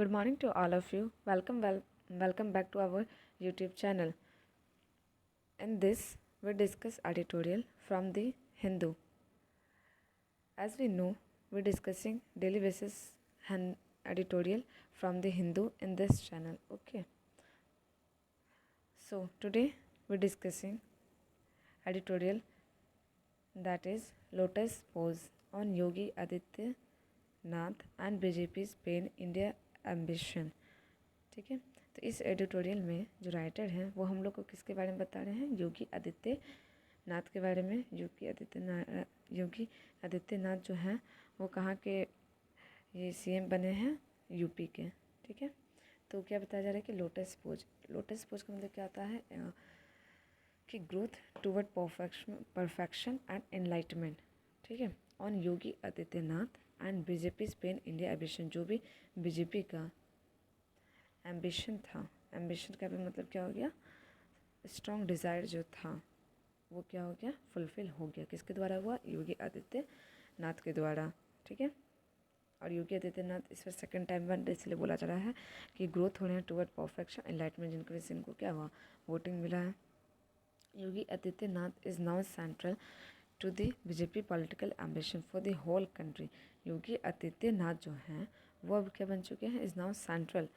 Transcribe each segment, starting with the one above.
Good morning to all of you. Welcome back to our YouTube channel. In this, we discuss editorial from the Hindu. As we know, we're discussing daily basis editorial from the Hindu in this channel. Okay. So today we're discussing editorial that is Lotus Pose on Yogi Adityanath and BJP's Pain India Ambition. ठीक है, तो इस editorial में जो writer हैं वो हम लोग को किसके बारे में बता रहे हैं? योगी आदित्यनाथ के बारे में। योगी आदित्यनाथ जो हैं वो कहाँ के ये सीएम बने हैं? यूपी के। ठीक है, तो क्या बताया जा रहा है कि लोटस पोज का मतलब क्या होता है कि growth toward perfection and enlightenment. ठीक है, on Yogi Adityanath and BJP pen India ambition, जो भी बीजेपी का एम्बिशन था, एम्बिशन का भी मतलब क्या हो गया? स्ट्रॉन्ग डिज़ायर जो था वो क्या हो गया? फुलफिल हो गया। किसके द्वारा हुआ? योगी आदित्यनाथ के द्वारा। ठीक है, और योगी आदित्यनाथ इस पर सेकंड टाइम बन रहे, इसलिए बोला जा रहा है कि ग्रोथ हो रहे हैं टुवर्ड परफेक्शन एनलाइटमेंट, जिनकी वजह से इनको क्या हुआ? वोटिंग मिला है। Yogi Adityanath is now central to the BJP political ambition for the whole country. Yogi Adityanath जो हैं वो अब क्या बन चुके हैं? Is now central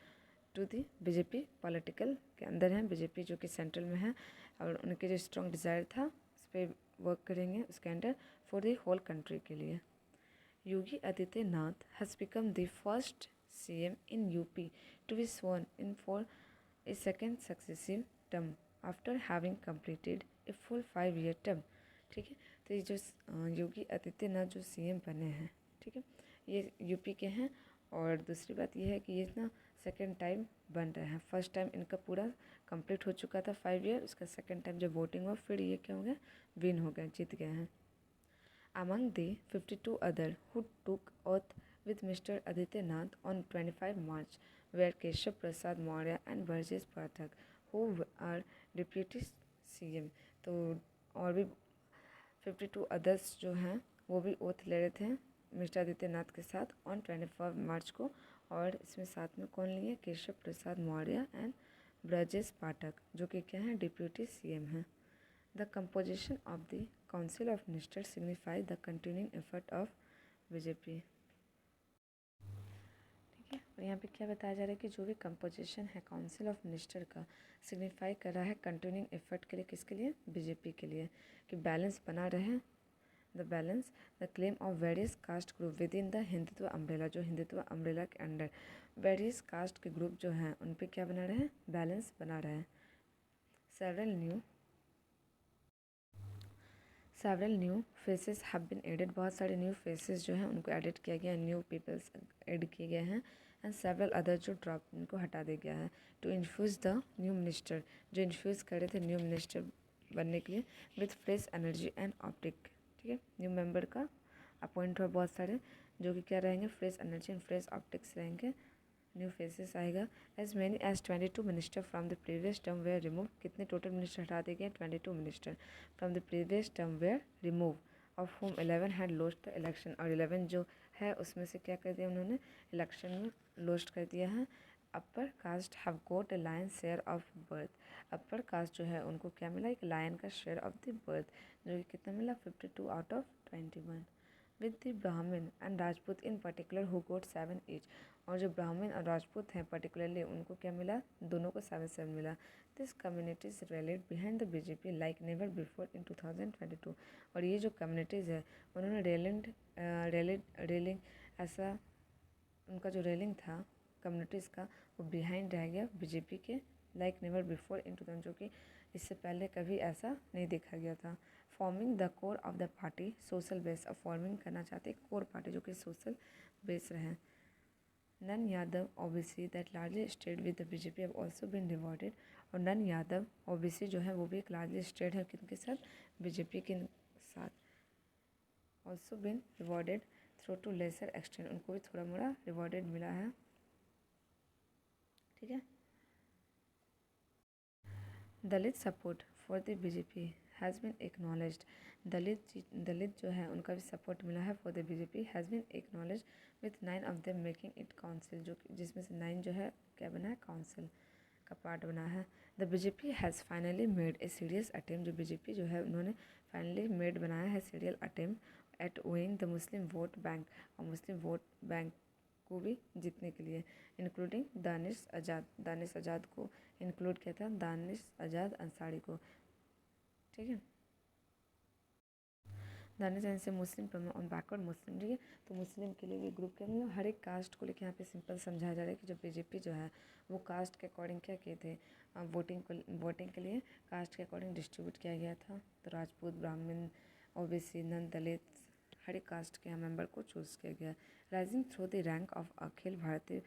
to the BJP political के अंदर हैं, बीजेपी जो कि सेंट्रल में है, और उनके जो स्ट्रॉन्ग डिज़ायर था उस पर वर्क करेंगे उसके under for the whole country के लिए। Yogi Adityanath has become the first CM in UP to be sworn in for a second successive term after having completed a full 5-year term. ठीक है, तो ये जो योगी आदित्यनाथ जो सीएम बने हैं, ठीक है, ये यूपी के हैं। और दूसरी बात यह है कि ये ना सेकेंड टाइम बन रहे हैं। फर्स्ट टाइम इनका पूरा कंप्लीट हो चुका था 5 year, उसका सेकेंड टाइम जब वोटिंग हुआ फिर ये क्या हो गया? विन हो गए, जीत गए हैं। Among the 52 other who took oath with mister Adityanath on 25 March were Keshav Prasad Maurya and Brajesh Pathak who are deputy CM. तो और भी 52 अदर्स जो हैं वो भी ओथ ले रहे थे मिस्टर आदित्यनाथ के साथ ऑन 25 March को, और इसमें साथ में कौन लिए? केशव प्रसाद मौर्य एंड ब्रजेश पाठक, जो कि क्या है? डिप्यूटी सीएम हैं। The composition of the council of minister signify the continuing effort of BJP. ठीक है, और यहाँ पे क्या बताया जा रहा है कि जो भी कंपोजिशन है काउंसिल ऑफ मिनिस्टर का सिग्निफाई कर रहा है कंटिन्यूइंग एफर्ट के लिए। किसके लिए? बीजेपी के लिए, कि बैलेंस बना रहे। The claim of various caste group with in the Hindutva umbrella, जो हिंदुत्व अम्ब्रेला के अंडर वेरियस कास्ट के ग्रुप जो हैं उन पे क्या बना रहे हैं? बैलेंस बना रहे हैं। Several new faces have been added, बहुत सारे न्यू फेसेस जो हैं उनको एडिट किया गया, न्यू पीपल्स ऐड किए गए हैं। एंड सेवरल अदर जो ड्रॉप उनको हटा दिया गया है। To infuse the new minister, जो इन्फ्यूज़ कर रहे थे न्यू मिनिस्टर बनने के लिए with fresh energy and optic. ठीक है, न्यू मेंबर का अपॉइंट हुआ बहुत सारे, जो कि क्या रहेंगे? Fresh energy and fresh optics रहेंगे। न्यू फेसेस आएगा। As many as 22 minister from the previous term were remove, कितने टोटल मिनिस्टर हटा दिए गए? 22 minister from the previous term were remove, of whom 11 had lost the election, और 11 जो है उसमें से क्या कर दिया उन्होंने? इलेक्शन में लॉस्ट कर दिया है। Upper caste have got a lion share of berth, upper caste जो है उनको क्या मिला? एक लायन का शेयर ऑफ द बर्थ, जो कि कितना मिला? 52 out of 21। विद द ब्राह्मण and Rajput in particular who got 7 each, और जो ब्राह्मण और राजपूत हैं पर्टिकुलरली उनको क्या मिला? दोनों को 7-7 मिला। This communities rallied behind the BJP like never before in 2022, और ये जो कम्युनिटीज़ है उन्होंने रेलिंग ऐसा, उनका जो रेलिंग था कम्युनिटीज़ का वो बिहाइंड रह गया बीजेपी के, लाइक नेवर बिफोर इन 2000, जो कि इससे पहले कभी ऐसा नहीं देखा गया था। Forming the core of the party social base, अब फॉर्मिंग करना चाहते हैं कोर पार्टी जो कि सोशल बेस रहे। Non Yadav OBC that largely stayed with the BJP have also been rewarded, और नन यादव ओबीसी जो है वो भी एक लार्जली स्टेट है किनके साथ? बीजेपी के साथ। Also been rewarded through to lesser extent, उनको भी थोड़ा मोड़ा रिवॉर्डेड मिला है। ठीक है, Dalit support for the BJP has been acknowledged, Dalit जो है उनका भी सपोर्ट मिला है for the BJP has been acknowledge with 9 of them making it council, जो जिसमें से 9 जो है क्या बना है, काउंसिल का पार्ट बना है। The BJP has finally made a serious attempt, जो बीजेपी जो है उन्होंने फाइनली मेड बनाया है serial attempt at winning the Muslim vote bank, और मुस्लिम वोट बैंक को भी जीतने के लिए, इंक्लूडिंग दानिश आज़ाद को इंक्लूड किया था, दानिश आज़ाद अंसारी को, ठीक है। दानिश से मुस्लिम ऑन बैकवर्ड मुस्लिम, ठीक है। तो मुस्लिम के लिए भी ग्रुप के मतलब हर एक कास्ट को लेकर यहाँ पे सिंपल समझाया जा रहा है कि जो बीजेपी जो है वो कास्ट के अकॉर्डिंग क्या किए थे, वोटिंग के लिए कास्ट के अकॉर्डिंग डिस्ट्रीब्यूट किया गया था। तो राजपूत, ब्राह्मण, ओबीसी, नन, दलित, हर एक कास्ट के मेंबर को चूज़ किया गया। Rising through the rank of Akhil Bharatiya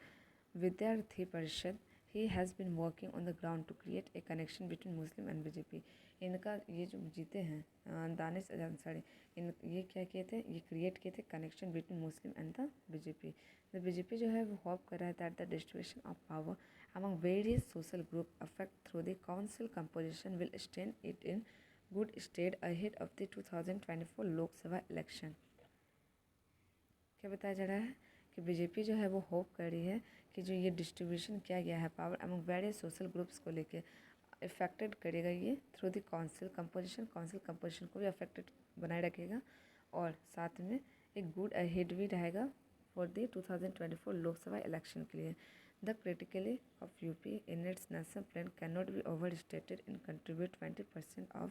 Vidyarthi Parishad, he has been working on the ground to create a connection between Muslim and BJP. इनका ये जो जीते हैं दानिश अंसारी, ये क्या किए थे, ये क्रिएट किए थे connection between Muslim and the BJP. The BJP जो है वो होप कर रहा है that the distribution of power among various social group affect through the council composition will stand it in good state ahead of the 2024 Lok Sabha election. क्या बताया जा रहा है कि बीजेपी जो है वो होप कर रही है कि जो ये डिस्ट्रीब्यूशन किया गया है power among various social groups को लेके इफेक्टेड करेगा ये थ्रू द काउंसिल कंपोजिशन को भी अफेक्टेड बनाए रखेगा, और साथ में एक गुड अहेड भी रहेगा फॉर द 2024 लोकसभा इलेक्शन के लिए। The critically of UP in its national plan can not be over stated in contribute 20% of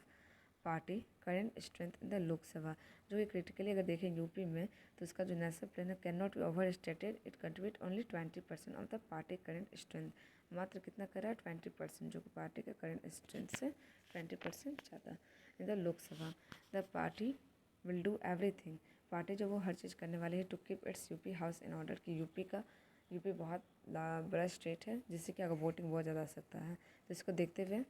party current strength in the Lok Sabha. जो कि क्रिटिकली अगर देखें यूपी में तो इसका जो नेशनल प्लान है can not be over stated, it contribute only 20% of the party current strength. मात्र कितना कर रहा है, 20%, जो कि पार्टी के करेंट स्ट्रेंथ से 20% ज़्यादा in the Lok Sabha. The party will do everything, party जो वो हर चीज़ करने वाली है to keep its UP house in order, कि यूपी बहुत बड़ा स्टेट है जिससे कि अगर वोटिंग बहुत ज़्यादा आ सकता है, तो इसको देखते हुए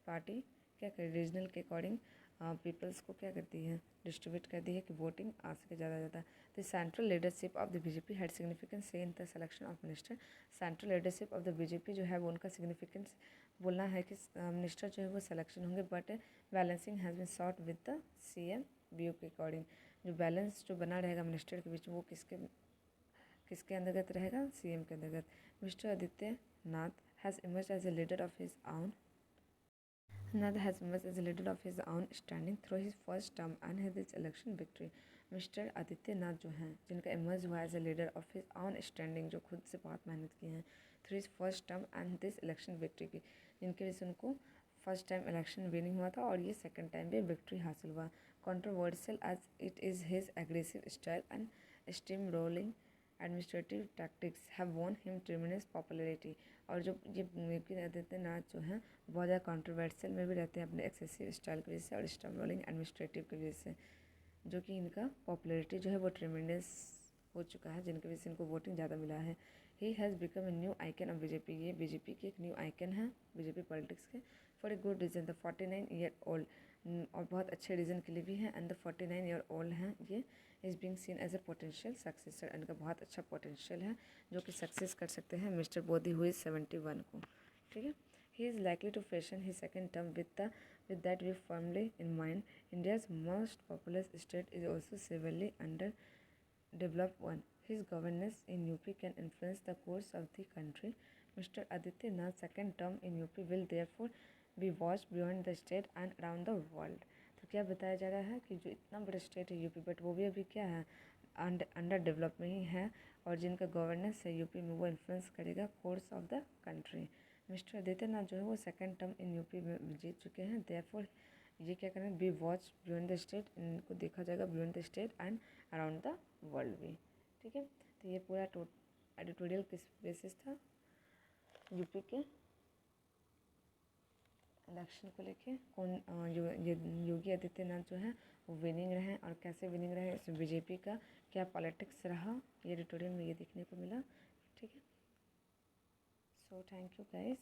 पार्टी क्या करे, रीजनल के अकॉर्डिंग पीपल्स को क्या करती है, डिस्ट्रीब्यूट कर दी है कि वोटिंग आ सके ज़्यादा ज़्यादा। The central leadership of the BJP had significance say in the selection of minister. Central leadership of the BJP जो है वो उनका सिग्निफिकेंस बोलना है कि मिनिस्टर जो है वो सिलेक्शन होंगे, but balancing has been sought with the CM view के अकॉर्डिंग। जो बैलेंस जो बना रहेगा मिनिस्टर के बीच में वो किसके अंतर्गत रहेगा, CM के अंतर्गत। Mister Aditya Nath has emerge as a leader of his own Nath has emerged as a leader of his own standing through his first term and his election victory. Mister Aditya Nath जो हैं जिनका इमर्ज हुआ as a leader of his own standing, जो खुद से बहुत मेहनत की हैं through his first term and this election victory की, जिनके वजह से उनको फर्स्ट टाइम इलेक्शन विनिंग हुआ था और ये सेकंड टाइम भी विक्ट्री हासिल हुआ। Controversial as it is his aggressive style and steam rolling administrative tactics have won him tremendous popularity. और जो ये योगी आदित्यनाथ जो हैं बहुत ज़्यादा कंट्रोवर्शियल में भी रहते हैं अपने एक्सेसिव स्टाइल की वजह से और स्टम रोलिंग एडमिनिस्ट्रेटिव की वजह से, जो कि इनका पॉपुलरिटी जो है वो ट्रिमेंडस हो चुका है, जिनकी वजह से इनको वोटिंग ज़्यादा मिला है। He has become a new icon of BJP, ये बीजेपी की एक न्यू आइकन है बीजेपी पॉलिटिक्स के, for a good reason. The 49 year old, और बहुत अच्छे रीज़न के लिए भी हैं, एंड द 49 ईयर ओल्ड हैं ये, is being seen as a potential successor, इनका बहुत अच्छा पोटेंशियल है जो कि सक्सेस कर सकते हैं मिस्टर मोदी हुई 71 को, ठीक है। He is likely to fashion his second term with that view firmly in mind. India's most populous state is also severely underdeveloped one. His governance in UP can influence the course of the country. Mr. Aditya Nath's second term in UP will therefore be watched beyond the state and around the world. तो क्या बताया जा रहा है कि जो इतना बड़ा स्टेट है यूपी, बट वो भी अभी क्या है, अंडर डेवलप में ही है, और जिनका गवर्नेंस है यूपी में वो इन्फ्लुएंस करेगा course of the country. Mister Adityanath जो है वो सेकंड टर्म इन यूपी में जीत चुके हैं, देयरफॉर ये क्या करें, be watch beyond the state, इनको देखा जाएगा beyond the state and around the world भी, ठीक है। तो ये पूरा एडिटोरियल किस बेसिस था, यूपी के इलेक्शन को लेके कौन योगी आदित्यनाथ जो है वो विनिंग रहे और कैसे विनिंग रहे, इसमें बीजेपी का क्या पॉलिटिक्स रहा, ये एडिटोरियल में ये देखने को मिला, ठीक है। So thank you guys.